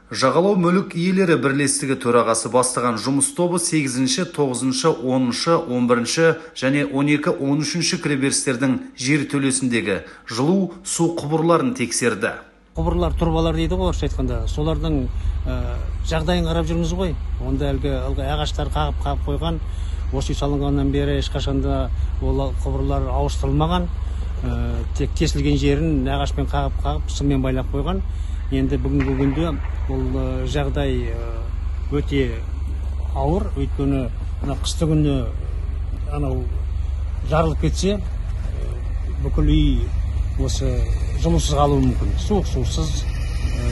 Жағалау мүлік иелері бірлестігі төрағасы бастаған жұмыс тобы 8-ші, 9-ші, 10-ші, 11-ші және 12-13-ші кіреберістердің жер төлесіндегі жылу су құбырларын тексерді. Құбырлар, тұрбалар дейді ғой, орысша айтқанда. Солардың жағдайын қарап жүрміз ғой. Онда әлгі ағаштар қағып қойған, осы салынғаннан бері ешқашанда ол құбырлар ауыстырылмаған. Тек тесілген жерін ағашпен қағып, сыммен байлап қойған. Енді бүгінгі күнде бұл жағдай өте ауыр, өйткені қысты күні жарылып кетсе, бүкіл үй осы жылусыз қалуы мүмкін. Суық сусыз,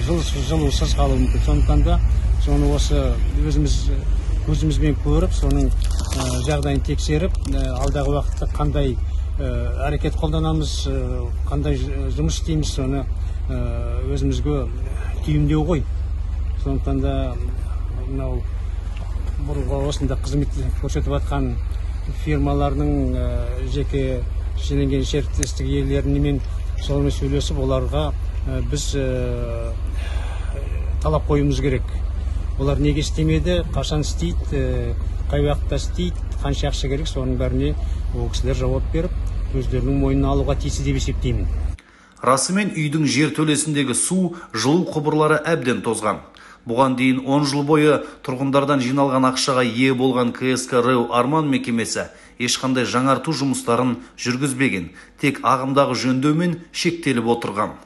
жылусыз қалуы мүмкін. Сондықтан да соны осы өзіміз көзімізбен көріп, соның жағдайын тексеріп, алдағы уақытта қандай әрекет қолданамыз, қандай жұмыс істейміз, соны өзімізге түйіндеу ғой. Сондықтан да мынау бұрынғы осында қызмет көрсетіп жатқан фирмаларының жеке жекеменшік серіктестік иелерімен солармен сөйлесіп, оларға біз талап қоюымыз керек. Олар неге істемеді, қашан істейді, қай уақытта істейді, қанша ақша керек, соның бәріне ол кісілер жауап беріп, өздерінің мойнына алуға тиісті деп есептеймін. Расымен үйдің жер төлесіндегі су, жылу құбырлары әбден тозған. Бұған дейін 10 жыл бойы тұрғындардан жиналған ақшаға ие болған КСК РЭУ Арман мекемесі ешқандай жаңарту жұмыстарын жүргізбеген, тек ағымдағы жөндеумен шектеліп отырған.